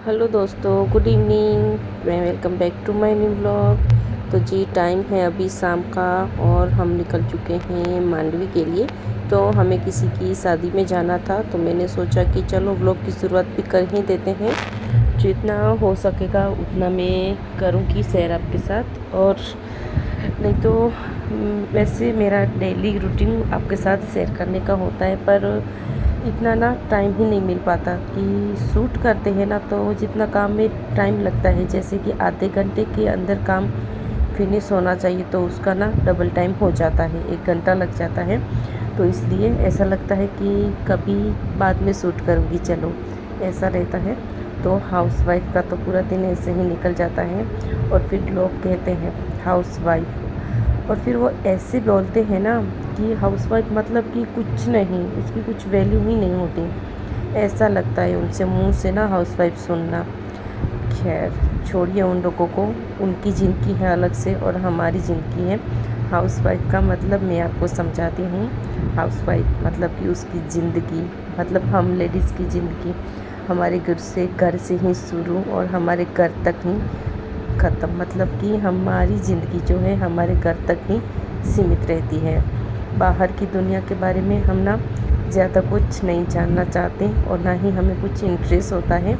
Hello दोस्तों, good evening. Welcome back to my new blog. तो जी टाइम है अभी शाम का और हम निकल चुके हैं मांडवी के लिए। तो हमें किसी की शादी में जाना था, तो मैंने सोचा कि चलो ब्लॉग की शुरुआत भी कर ही देते हैं। जितना हो सकेगा उतना मैं करूँगी शेयर आपके साथ, और नहीं तो वैसे मेरा डेली रूटीन आपके साथ शेयर करने का होता है, पर इतना ना टाइम ही नहीं मिल पाता कि शूट करते हैं ना, तो जितना काम में टाइम लगता है, जैसे कि आधे घंटे के अंदर काम फिनिश होना चाहिए, तो उसका ना डबल टाइम हो जाता है, 1 घंटा लग जाता है। तो इसलिए ऐसा लगता है कि कभी बाद में शूट करूँगी, चलो ऐसा रहता है। तो हाउसवाइफ का तो पूरा दिन ऐसे ही निकल जाता है, और फिर लोग कहते हैं हाउसवाइफ, और फिर वो ऐसे बोलते हैं ना कि हाउसवाइफ मतलब कि कुछ नहीं, उसकी कुछ वैल्यू ही नहीं होती, ऐसा लगता है उनसे मुंह से ना हाउसवाइफ सुनना। खैर छोड़िए उन लोगों को, उनकी ज़िंदगी है अलग से और हमारी ज़िंदगी है। हाउसवाइफ का मतलब मैं आपको समझाती हूँ। हाउसवाइफ मतलब कि उसकी ज़िंदगी, मतलब हम लेडीज़ की ज़िंदगी हमारे घर से ही शुरू और हमारे घर तक ही ख़त्म, मतलब कि हमारी ज़िंदगी जो है हमारे घर तक ही सीमित रहती है। बाहर की दुनिया के बारे में हम ना ज़्यादा कुछ नहीं जानना चाहते, और ना ही हमें कुछ इंटरेस्ट होता है।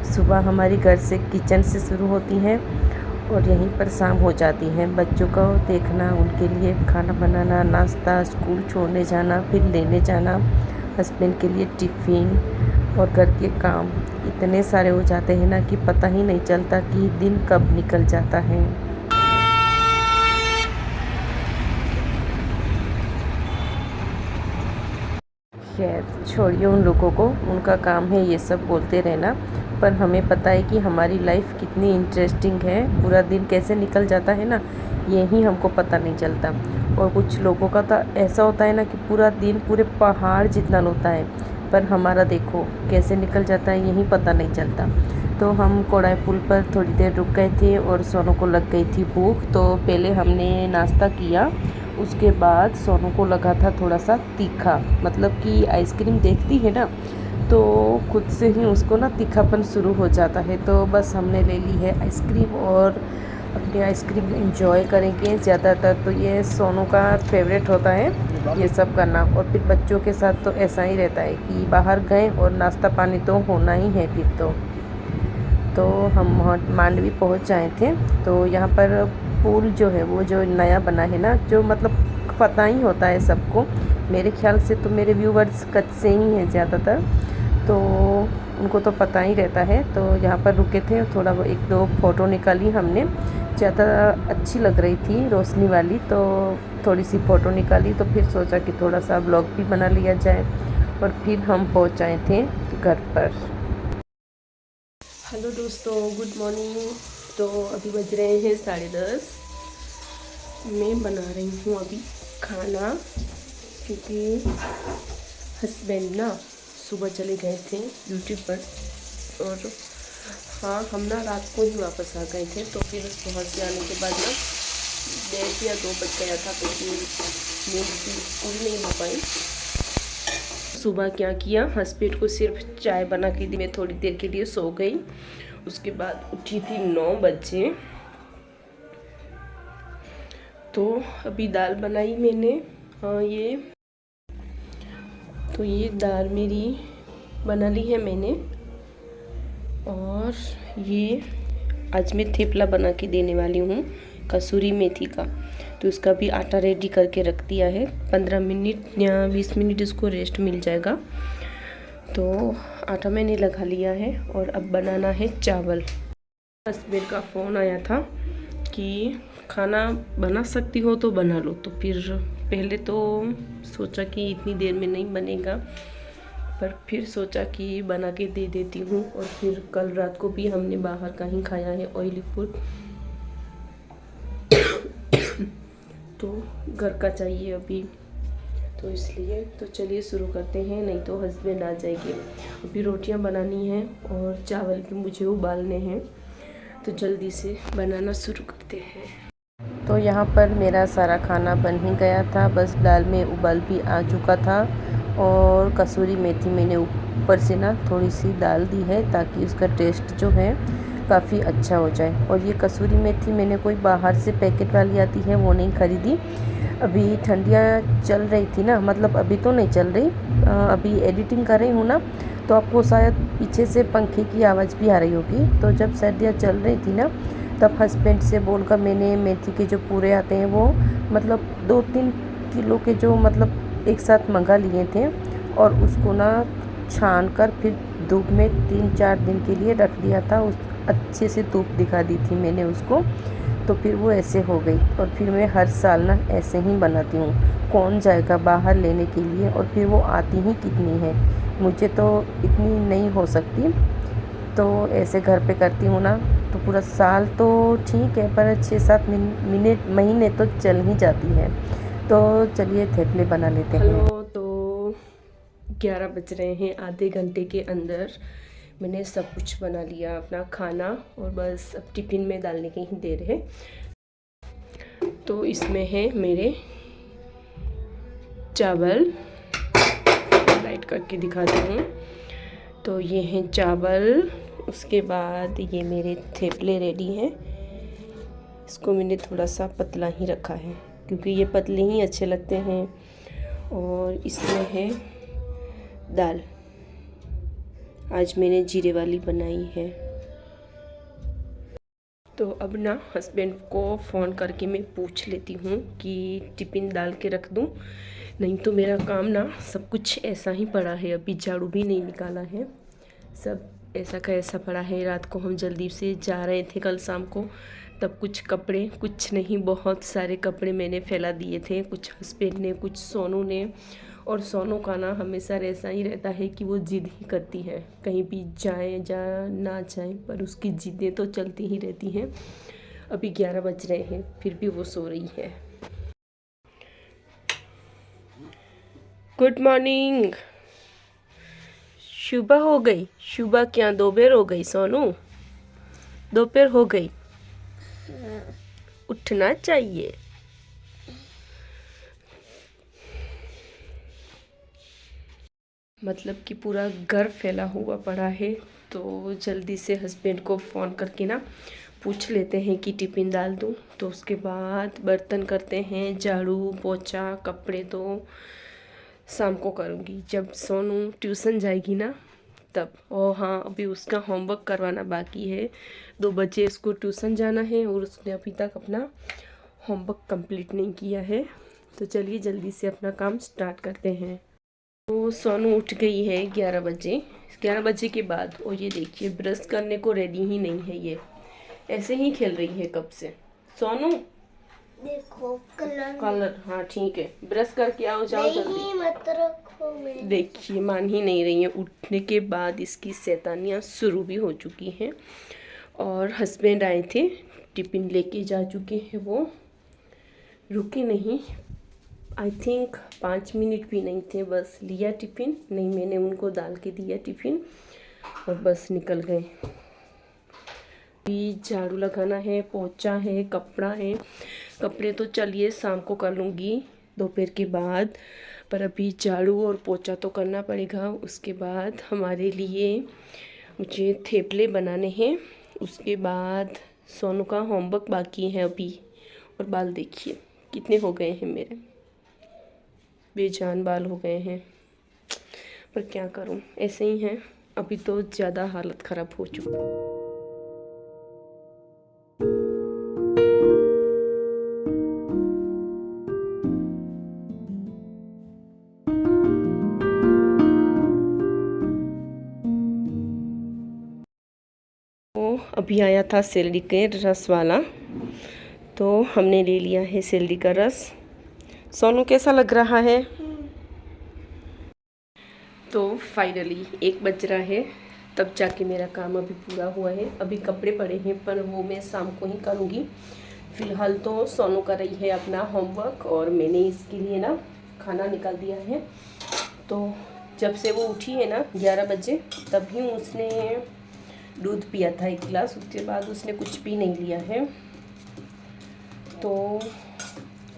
सुबह हमारी घर से किचन से शुरू होती है और यहीं पर शाम हो जाती है। बच्चों को देखना, उनके लिए खाना बनाना, नाश्ता, स्कूल छोड़ने जाना, फिर लेने जाना, हस्बैंड के लिए टिफ़िन और घर के काम इतने सारे हो जाते हैं ना कि पता ही नहीं चलता कि दिन कब निकल जाता है। खैर छोड़िए उन लोगों को, उनका काम है ये सब बोलते रहना, पर हमें पता है कि हमारी लाइफ कितनी इंटरेस्टिंग है। पूरा दिन कैसे निकल जाता है ना, यही हमको पता नहीं चलता। और कुछ लोगों का तो ऐसा होता है ना कि पूरा दिन पूरे पहाड़ जितना होता है, पर हमारा देखो कैसे निकल जाता है, यही पता नहीं चलता। तो हम कोड़ाई पुल पर थोड़ी देर रुक गए थे और सोनू को लग गई थी भूख, तो पहले हमने नाश्ता किया। उसके बाद सोनू को लगा था थोड़ा सा तीखा, मतलब कि आइसक्रीम देखती है ना तो खुद से ही उसको ना तीखापन शुरू हो जाता है। तो बस हमने ले ली है आइसक्रीम और अपनी आइसक्रीम एंजॉय करेंगे। ज़्यादातर तो ये सोनू का फेवरेट होता है ये सब करना, और फिर बच्चों के साथ तो ऐसा ही रहता है कि बाहर गए और नाश्ता पानी तो होना ही है फिर तो हम मांडवी पहुंच जाए थे। तो यहाँ पर पुल जो है वो जो नया बना है ना, जो मतलब पता ही होता है सबको, मेरे ख्याल से तो मेरे व्यूवर्स कच्चे ही हैं ज़्यादातर, तो उनको तो पता ही रहता है। तो यहाँ पर रुके थे, थोड़ा वो 1-2 फ़ोटो निकाली हमने, ज़्यादा अच्छी लग रही थी रोशनी वाली, तो थोड़ी सी फ़ोटो निकाली। तो फिर सोचा कि थोड़ा सा ब्लॉग भी बना लिया जाए, और फिर हम पहुँच आए थे घर पर। हेलो दोस्तों, गुड मॉर्निंग। तो अभी बज रहे हैं 10:30। मैं बना रही हूँ अभी खाना, क्योंकि हस्बैंड ना सुबह चले गए थे ड्यूटी पर, और हाँ हम ना रात को ही वापस आ गए थे। तो फिर वहाँ से आने के बाद ना 1:30 या 2 बज गया था, तो फिर नींद पूरी नहीं हो पाई। सुबह क्या किया, हस्बैंड को सिर्फ चाय बना के दी, मैं थोड़ी देर के लिए सो गई। उसके बाद उठी थी 9 बजे। तो अभी दाल बनाई मैंने, हाँ ये दाल मेरी बना ली है मैंने, और ये आज मैं थेपला बना के देने वाली हूँ कसूरी मेथी का। तो इसका भी आटा रेडी करके रख दिया है, 15 मिनट या 20 मिनट इसको रेस्ट मिल जाएगा। तो आटा मैंने लगा लिया है, और अब बनाना है चावल। हस्बैंड का फ़ोन आया था कि खाना बना सकती हो तो बना लो, तो फिर पहले तो सोचा कि इतनी देर में नहीं बनेगा, पर फिर सोचा कि बना के दे देती हूँ। और फिर कल रात को भी हमने बाहर का ही खाया है, ऑयली फूड, तो घर का चाहिए अभी, तो इसलिए तो चलिए शुरू करते हैं, नहीं तो हस्बैंड आ जाएंगे। अभी रोटियां बनानी हैं और चावल भी मुझे उबालने हैं, तो जल्दी से बनाना शुरू करते हैं। तो यहाँ पर मेरा सारा खाना बन ही गया था, बस दाल में उबाल भी आ चुका था, और कसूरी मेथी मैंने ऊपर से ना थोड़ी सी डाल दी है ताकि उसका टेस्ट जो है काफ़ी अच्छा हो जाए। और ये कसूरी मेथी मैंने कोई बाहर से पैकेट वाली आती है वो नहीं ख़रीदी। अभी ठंडियाँ चल रही थी ना, मतलब अभी तो नहीं चल रही, अभी एडिटिंग कर रही हूँ ना, तो आपको शायद पीछे से पंखे की आवाज़ भी आ रही होगी। तो जब सर्दियाँ चल रही थी ना, तब हस्बैंड से बोलकर मैंने मेथी के जो पूरे आते हैं वो मतलब 2-3 किलो के जो मतलब एक साथ मंगा लिए थे, और उसको ना छान कर फिर धूप में 3-4 दिन के लिए रख दिया था। उस अच्छे से धूप दिखा दी थी मैंने उसको, तो फिर वो ऐसे हो गई। और फिर मैं हर साल ना ऐसे ही बनाती हूँ। कौन जाएगा बाहर लेने के लिए, और फिर वो आती ही कितनी है, मुझे तो इतनी नहीं हो सकती। तो ऐसे घर पे करती हूँ ना, तो पूरा साल तो ठीक है, पर 6-7 महीने तो चल ही जाती है। तो चलिए थेपले बना लेते हैं। हेलो, तो 11 बज रहे हैं। आधे घंटे के अंदर मैंने सब कुछ बना लिया, अपना खाना, और बस अब टिफ़िन में डालने की ही देर है। तो इसमें है मेरे चावल, लाइट करके दिखाती हूँ। तो ये हैं चावल, उसके बाद ये मेरे थेपले रेडी हैं। इसको मैंने थोड़ा सा पतला ही रखा है क्योंकि ये पतले ही अच्छे लगते हैं। और इसमें है दाल, आज मैंने जीरे वाली बनाई है। तो अब ना हस्बैंड को फ़ोन करके मैं पूछ लेती हूँ कि टिफ़िन डाल के रख दूँ, नहीं तो मेरा काम ना सब कुछ ऐसा ही पड़ा है। अभी झाड़ू भी नहीं निकाला है, सब ऐसा का ऐसा पड़ा है। रात को हम जल्दी से जा रहे थे कल शाम को, तब कुछ कपड़े, कुछ नहीं बहुत सारे कपड़े मैंने फैला दिए थे, कुछ हस्बैंड ने, कुछ सोनू ने। और सोनू का ना हमेशा ऐसा ही रहता है कि वो जिद ही करती है, कहीं भी जाए ना जाए, पर उसकी जिदें तो चलती ही रहती हैं। अभी 11 बज रहे हैं, फिर भी वो सो रही है। Good morning. सुबह हो गई? सुबह क्या दोपहर हो गई सोनू? दोपहर हो गई, उठना चाहिए। मतलब कि पूरा घर फैला हुआ पड़ा है, तो जल्दी से हस्बैंड को फ़ोन करके ना पूछ लेते हैं कि टिफ़िन डाल दूँ। तो उसके बाद बर्तन करते हैं, झाड़ू पोछा, कपड़े तो शाम को करूँगी जब सोनू ट्यूशन जाएगी ना तब। और हाँ, अभी उसका होमवर्क करवाना बाकी है। 2 बजे उसको ट्यूशन जाना है और उसने अभी तक अपना होमवर्क कंप्लीट नहीं किया है। तो चलिए जल्दी से अपना काम स्टार्ट करते हैं। तो सोनू उठ गई है 11 बजे। 11 बजे के बाद, और ये देखिए ब्रश करने को रेडी ही नहीं है, ये ऐसे ही खेल रही है कब से। सोनू देखो कलर, हाँ ठीक है, ब्रश करके आओ, जाओ जल्दी। मत रखो। देखिए मान ही नहीं रही है। उठने के बाद इसकी शैतानियाँ शुरू भी हो चुकी हैं। और हस्बैंड आए थे, टिफ़िन लेके जा चुके हैं, वो रुके नहीं। आई थिंक 5 मिनट भी नहीं थे, बस लिया टिफ़िन, नहीं मैंने उनको डाल के दिया टिफ़िन और बस निकल गए। अभी झाड़ू लगाना है, पोछा है, कपड़ा है। कपड़े तो चलिए शाम को कर लूँगी दोपहर के बाद, पर अभी झाड़ू और पोछा तो करना पड़ेगा। उसके बाद हमारे लिए मुझे थेपले बनाने हैं। उसके बाद सोनू का होमवर्क बाकी है अभी। और बाल देखिए कितने हो गए हैं मेरे, बेजान बाल हो गए हैं, पर क्या करूं, ऐसे ही हैं। अभी तो ज़्यादा हालत ख़राब हो चुकी है। अभी आया था सेलरी के रस वाला, तो हमने ले लिया है सेलरी का रस। सोनू कैसा लग रहा है? तो फाइनली 1 बज रहा है, तब जाके मेरा काम अभी पूरा हुआ है। अभी कपड़े पड़े हैं, पर वो मैं शाम को ही करूँगी। फ़िलहाल तो सोनू कर रही है अपना होमवर्क, और मैंने इसके लिए ना खाना निकाल दिया है। तो जब से वो उठी है ना 11 बजे, तभी उसने दूध पिया था 1 गिलास, उसके बाद उसने कुछ भी नहीं लिया है। तो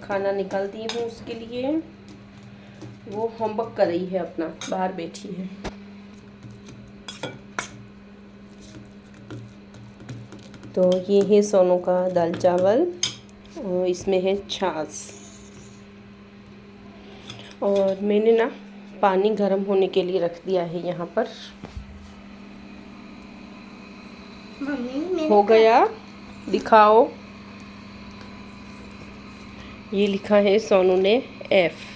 खाना निकाल दी हूँ उसके लिए। वो होमवर्क कर रही है अपना, बाहर बैठी है। तो ये है सोनू का दाल चावल और इसमें है छाछ। और मैंने ना पानी गर्म होने के लिए रख दिया है यहाँ पर। मम्मी हो गया, दिखाओ। ये लिखा है सोनू ने F।